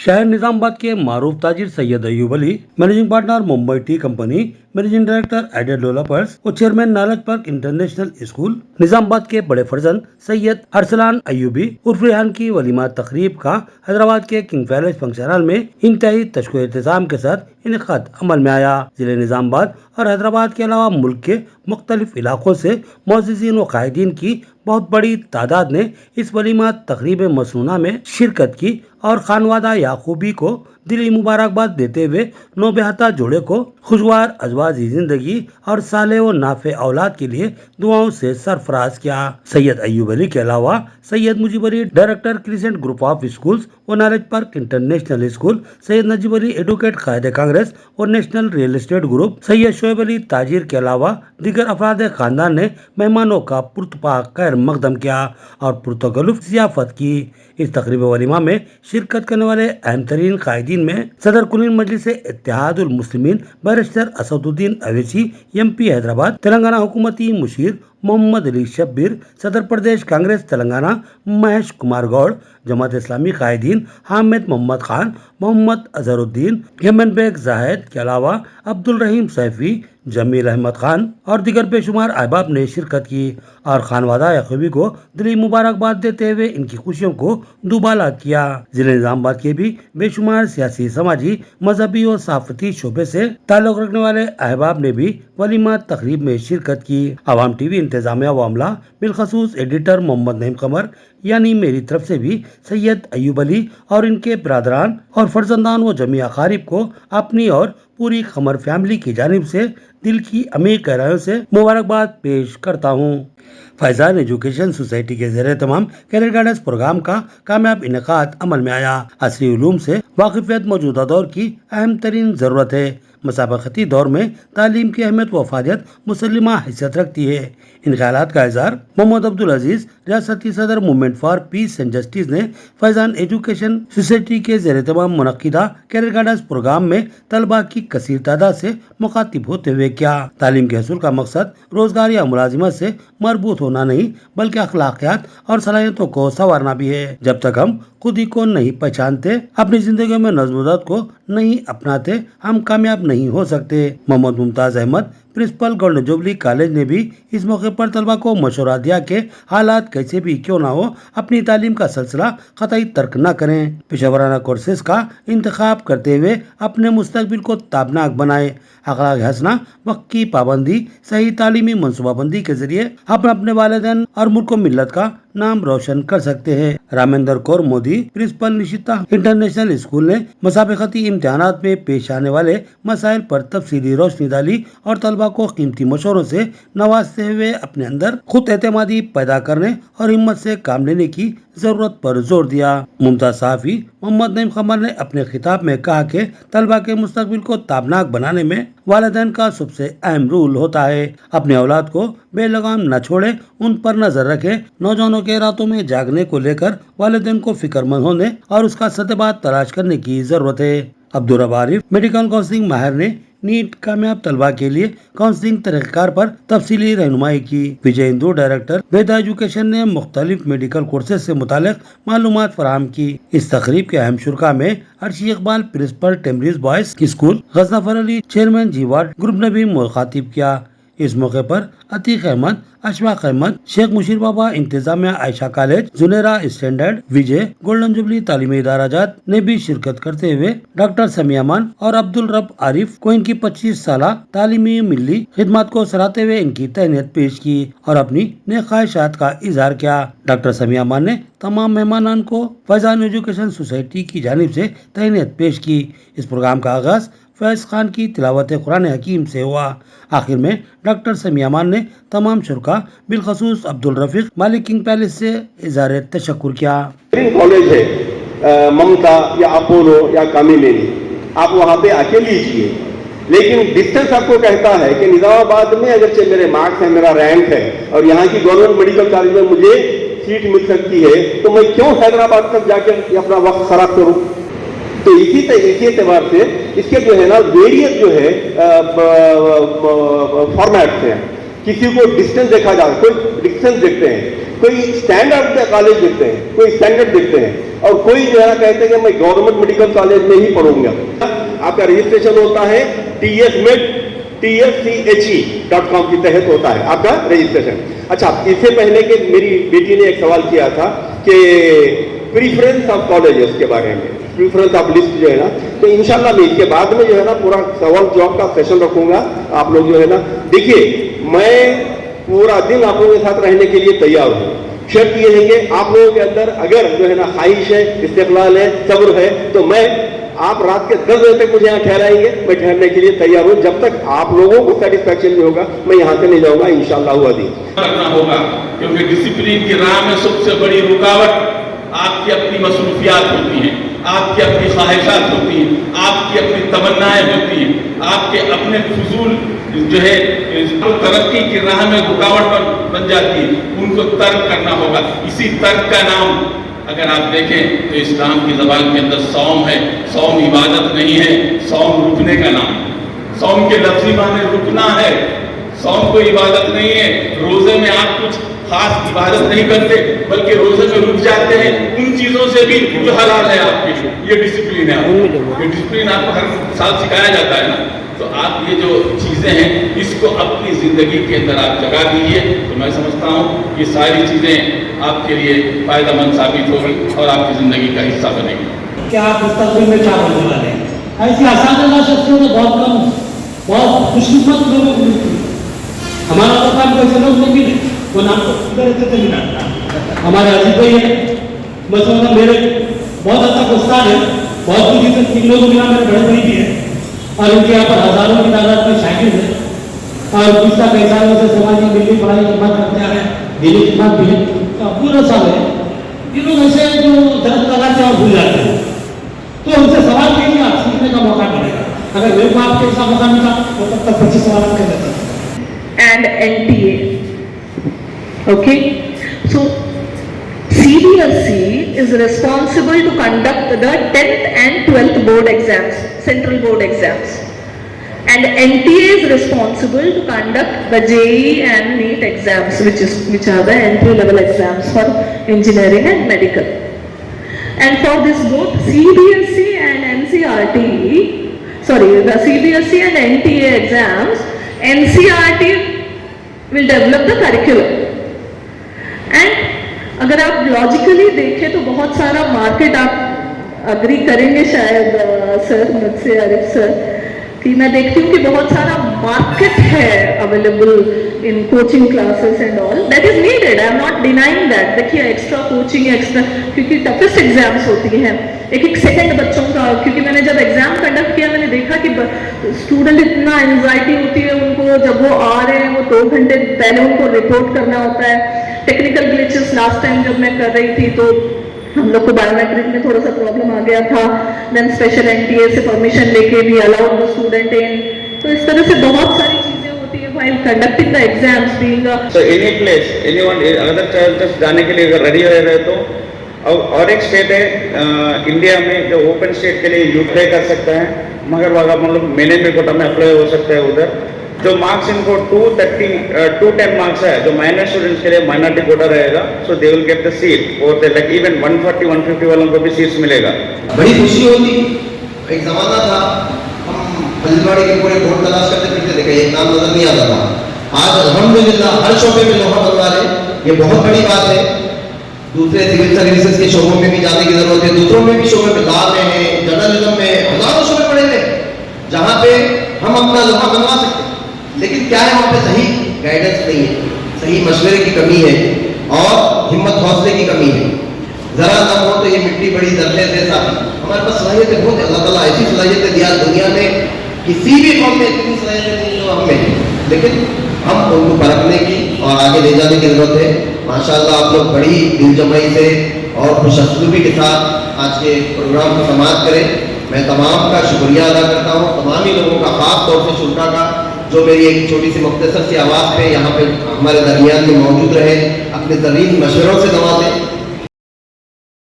शहर निजामाबाद के मारूफ ताजिर Syed Ayub Ali, managing partner Mumbai tea company, managing director added developers और chairman knowledge park international school Nizamabad के बड़े फर्जंद सैयद अरसलान अयूबी उर्फ रेहान की वलीमा तकरीब का हैदराबाद के किंग पैलेस फंक्शन हॉल में इंतहाई तशक्को एहतसाम के साथ इनेकाद अमल में आया। जिले निजामाबाद और हैदराबाद के अलावा मुल्क के मुख्तलिफ इलाकों से मुअज़्ज़िज़ीन व कायदीन की बहुत बड़ी तादाद ने इस वलीमा तकरीब मसनूना में शिरकत की और खानवादा याकूबी को दिली मुबारकबाद देते हुए नौबेहता जोड़े को खुशगवार अजवाजी जिंदगी और साले व नाफे औलाद के लिए दुआओं से सरफराज किया। सैयद अयूब अली के अलावा Syed Mujeeb Ali director crescent group of schools व knowledge park international school, Syed Najeeb Ali advocate कायदे कांग्रेस और national real estate group, Syed Shoaib Ali ताजिर के अलावा दीगर अफराद खानदान ने मेहमानों का पुरतपाक खैर मकदम किया और पुरतकल्लुफ ज़ियाफत की। इस तकरीब वलीमा में शिरकत करने वाले अहम तरीन कायदीन में सदर कुलीन मजलिस इत्तेहादुल मुस्लिमीन बैरिस्टर असदुद्दीन अवैसी MP हैदराबाद, तेलंगाना हुकूमती मुशीर मोहम्मद अली शब्बीर, सदर प्रदेश कांग्रेस तेलंगाना महेश कुमार गौड़, जमात इस्लामी कायदीन हामिद मोहम्मद खान, मोहम्मद अजहरुद्दीन, यमन बेग जाहिद के अलावा अब्दुल रहीम सैफी, जमील अहमद खान और दिगर बेशुमार अहबाब ने शिरकत की और खानवादा याकूबी को दिली मुबारकबाद देते हुए इनकी खुशियों को दुबाला किया। जिले निजामाबाद के भी बेशुमार सियासी, समाजी, मजहबी और सहाफती शोबे से ताल्लुक रखने वाले अहबाब ने भी वलीमा तकरीब में शिरकत की। अवाम TV इंतजामिया व अमला बिलखसूस एडिटर मोहम्मद नईम कमर यानी मेरी तरफ से भी सैयद अयूब अली और इनके बरादरान और फर्जंदान व जमी अकारिब को अपनी और पूरी खमर फैमिली की जानिब से दिल की अमीर गहराइयों से मुबारकबाद पेश करता हूँ। फैजान एजुकेशन सोसाइटी के ज़रिए तमाम कैरियर गाइडेंस प्रोग्राम का कामयाब इनेकाद अमल में आया। असली उलूम से वाकिफियत मौजूदा दौर की अहम तरीन ज़रूरत है। मसाबकती दौर में तालीम की अहमियत व अफादियत मुसल्लिमा हैसियत रखती है। इन ख्यालात का इज़हार मोहम्मद अब्दुल अजीज, रियासती सदर movement for piece and justice ने फैजान एजुकेशन सोसाइटी के ज़रिए तमाम मुनक्किदा कैरियर गाइडेंस प्रोग्राम में तलबा की कसीर तादाद से मुखातिब होते हुए किया। तालीम के हसूल का मकसद रोजगार या मुलाजिमत से मरबूत होना नहीं बल्कि अखलाकियात और सलाहियतों को संवारना भी है। जब तक हम खुद ही को नहीं पहचानते, अपनी जिंदगी में नज़्म-ओ-ज़ब्त को नहीं अपनाते, हम कामयाब नहीं हो सकते। Mohammad Mumtaz Ahmed principal golden jubilee college ने भी इस मौके पर तलबा को मशवरा दिया कि हालात कैसे भी क्यों ना हो, अपनी तालीम का सिलसिला कतई तर्क न करें। पेशेवराना कोर्सेज का इंतखाब करते हुए अपने मुस्तकबिल को ताबनाक बनाए। अखलाक हसना, वक्त की पाबंदी, सही तालीमी मनसूबाबंदी के जरिए हम अपने वालिदैन और मुल्क व मिल्लत का नाम रोशन कर सकते हैं। Ramendra Kaur Modi principal Nishita international school ने मुसाबिकती इम्तिहानात में पेश आने वाले मसाइल पर तफसीली रोशनी डाली और तलबा को कीमती मशवरों से नवाजते हुए अपने अंदर खुद एतमादी पैदा करने और हिम्मत से काम लेने की जरूरत पर जोर दिया। मुमताज सहाफी मोहम्मद नईम कमर ने अपने खिताब में कहा कि तलबा के मुस्तकबिल को ताबनाक बनाने में वालिदैन का सबसे अहम रोल होता है। अपने औलाद को बेलगाम न छोड़े, उन पर नजर रखे। नौजवानों के रातों में जागने को लेकर वालिदैन को फिक्रमंद होने और उसका सतबात तलाश करने की जरूरत है। अब्दुल रब आरिफ मेडिकल काउंसलिंग माहिर ने नीट कामयाब तलबा के लिए काउंसलिंग तरीक़ाकार पर तफसीली रहनुमाई की। विजय हिंदू डायरेक्टर वेदा एजुकेशन ने मुख्तलिफ मेडिकल कोर्सेज से मुतालिक मालूमात फराहम की। इस तकरीब के अहम शुरा में Arshi Iqbal principal Tembridge boys school, Ghazanfar Ali chairman जीवार्ड ग्रुप ने भी मुखातिब किया। इस मौके पर अतीक अहमद, अशफाक अहमद, शेख मुशीर बाबा इंतजामिया आयशा कॉलेज, जुनेरा स्टैंडर्ड, विजय, गोल्डन जुबली तालीमी इदाराजात ने भी शिरकत करते हुए डॉक्टर समिया मान और अब्दुल रब आरिफ को इनकी 25 साला तालीमी मिली खिदमत को सराहते हुए इनकी तहनीत पेश की और अपनी नेक ख्वाहिशात का इजहार किया। डॉक्टर समिया मान ने तमाम मेहमानान को फैजान एजुकेशन सोसाइटी की जानिब से तहनीत पेश की। इस प्रोग्राम का आगाज फैज खान की तिलावत कुरान हकीम से हुआ। आखिर में डॉक्टर समिया मान ने तमाम शुरका बिलखसूस अब्दुल रफीक मालिक किंग पैलेस से इज़हार तशक्कुर किया। कॉलेज है ममता या अपोलो या कामिलेनी, आप वहाँ पे आके लीजिए, लेकिन डिस्टेंस आपको कहता है कि निजामाबाद में अगरचे मेरे मार्क्स हैं, मेरा रैंक है और यहाँ की गवर्नमेंट मेडिकल कॉलेज में मुझे सीट मिल सकती है, तो मैं क्यों हैदराबाद तक जाकर अपना वक्त खराब करूँ। तो इसी एतबार से इसके जो है ना वेरियस जो है फॉर्मेट्स हैं। किसी को डिस्टेंस देखा जाता है, कोई डिस्टेंस देखते हैं, कोई स्टैंडर्ड कॉलेज देखते हैं, कोई स्टैंडर्ड देखते हैं, और कोई जो है कहते हैं कि मैं गवर्नमेंट मेडिकल कॉलेज में ही पढ़ूंगा। आपका रजिस्ट्रेशन होता है tsmed.com के तहत होता है आपका रजिस्ट्रेशन। अच्छा, इससे पहले कि मेरी बेटी ने एक सवाल किया था कि प्रीफरेंस ऑफ कॉलेजेस के बारे में, प्रीफरेंस ऑफ लिस्ट जो है ना, तो इंशाल्लाह मैं इसके बाद में जो है ना पूरा सवाल जवाब का सेशन रखूंगा। आप लोग जो है ना, देखिए मैं पूरा दिन आप लोगों के साथ रहने के लिए तैयार हूँ। शर्त ये है कि आप लोगों के अंदर अगर जो है ना ख्वाहिश है, इस्तेक़लाल है, सब्र है, तो मैं आप रात के 10 बजे तक मुझे यहाँ ठहराएंगे, मैं ठहरने के लिए तैयार हूँ। जब तक आप लोगों को सेटिस्फैक्शन नहीं होगा मैं यहाँ से नहीं जाऊँगा इंशाअल्लाह अज़ीज़। करना होगा, क्योंकि डिसिप्लिन की राह में सबसे बड़ी रुकावट आपकी अपनी मसरूफियात होती हैं, आपकी अपनी ख्वाहिशात होती हैं, आपकी अपनी तमन्नाएं होती हैं, आपके अपने फजूल जो है तरक्की की राह में रुकावट बन जाती है, उनको तर्क करना होगा। इसी तर्क का नाम अगर आप देखें तो इस्लाम की ज़बान के अंदर सौम है। सौम इबादत नहीं है, सौम रुकने का नाम है। सौम के लफ्ज़ी माने रुकना है, सौम कोई इबादत नहीं है। रोज़े में आप कुछ खास इबादत नहीं करते, बल्कि रोज़े में रुक जाते हैं उन चीज़ों से भी जो हलाल है आपके लिए। ये डिसिप्लिन है, ये डिसिप्लिन आपको हर साल सिखाया जाता है ना। तो आप ये जो चीज़ें हैं इसको अपनी ज़िंदगी के अंदर आप जगा दीजिए, तो मैं समझता हूँ ये सारी चीज़ें आपके लिए फ़ायदेमंद साबित होगी और आपकी ज़िंदगी का हिस्सा बनेगी। क्या आप मुस्तक़बिल में क्या बनने वाले हैं? ऐसी आसानदार शख्सियत बहुत कम, बहुत खुशकिस्मत लोगों को मिलती है। हमारा तो काम को ऐसे लोग नहीं मिले, वो नाम तो इधर इधर से मिला। हमारे अजीब भाई है, मतलब मेरे बहुत अच्छा उस्ताद है, बहुत कुछ इन लोगों के नाम मेरे बड़े भाई भी है, और इनके यहाँ पर हजारों की तादाद में शागिर्द है, और किसका कैसा है उसे समाजी मिली पढ़ाई की बात करते हैं, दिली की बात भी है, पूरा साल है। ये लोग ऐसे जो दर्द लगाते हैं और भूल जाते हैं, तो उनसे सवाल कीजिए, आप सीखने का मौका मिलेगा। अगर मेरे को आपके ऐसा मौका मिला तो तब तक 25 सवाल कर देता। And NTA. Okay, so CBSE is responsible to conduct the 10th and 12th board exams, central board exams, and NTA is responsible to conduct the JEE and NEET exams, which are the entry level exams for engineering and medical. And for this both CBSE and NCERT, the CBSE and NTA exams, NCERT will develop the curriculum. And अगर आप logically देखें तो बहुत सारा market, आप agree करेंगे शायद sir मुझसे, आरिफ सर, कि मैं देखती हूँ कि बहुत सारा मार्केट है available in coaching classes and all, that is needed, I am not denying that. देखिए एक्स्ट्रा कोचिंग, एक्स्ट्रा, क्योंकि टफेस्ट एग्जाम्स होती हैं, एक सेकंड बच्चों का, क्योंकि मैंने जब एग्जाम कंडक्ट किया मैंने देखा कि स्टूडेंट इतना एंजाइटी होती है उनको, जब वो आ रहे हैं वो 2 घंटे पहले उनको रिपोर्ट करना होता है। टेक्निकल ग्लिचेस लास्ट टाइम जब मैं कर रही थी तो हम लोग को बायोमेट्रिक में थोड़ा सा प्रॉब्लम आ गया था, देन स्पेशल NTA से परमिशन लेके भी अलाउड द स्टूडेंट इन। तो इस तरह से बहुत सारी चीजें होती है while conducting the exams being so any place anyone other child जाने के लिए अगर रेडी हो रहे तो, और एक स्टेट है इंडिया में जो ओपन स्टेट के लिए अप्लाई कर सकता है, मगर वहाँ हम लोग मैनेजमेंट कोटा में अप्लाई हो सकता है। उधर जो मार्क्स इनको 210 मार्क्स है, जो माइनर स्टूडेंट्स के लिए माइनॉरिटी कोटा रहेगा, so they will get the seat, और लाइक इवन 140-150 वालों को भी सीट्स मिलेगा। बड़ी खुशी होती। एक जमाना था हम फजलवाड़ी के पूरे बोर्ड तलाश करते फिरते थे, एक नाम नजर नहीं आता था। आज अल्हम्दुलिल्लाह हर शोबे में लोहा बनवा रहे, ये बहुत बड़ी बात है। दूसरे सिविल सर्विसेज के शोबों में भी जाने की जरूरत है, दूसरों में भी शोबे में, लॉ में है, जर्नलिज्म में, हजारों शोबे पड़े हैं जहाँ पे हम अपना लोहा बनवा सकते हैं। लेकिन क्या है, वहाँ पे सही गाइडेंस नहीं है, सही मशवरे की कमी है और हिम्मत हौसले की कमी है। जरा दम हो तो ये मिट्टी बड़ी जरखेज है साथी। हमारे पास सलाहियतें बहुत, अल्लाह ताला ऐसी सलाहियतें दिया दुनिया में, किसी भी कौम में इतनी सलाहियतें नहीं जो हमें, लेकिन हम उनको परखने की और आगे ले जाने की जरूरत है। माशाअल्लाह आप लोग बड़ी दिलजमाई से और खुशअस्लूबी के साथ आज के प्रोग्राम को समाप्त करें। मैं तमाम का शुक्रिया अदा करता हूँ, तमाम ही लोगों का, खास तौर से शुल्का का, जो मेरी एक छोटी सी मुख्तसर सी आवाज़ पे यहाँ पे हमारे दरमियान में मौजूद रहे, अपने तरीन मशवरों से नवाजें।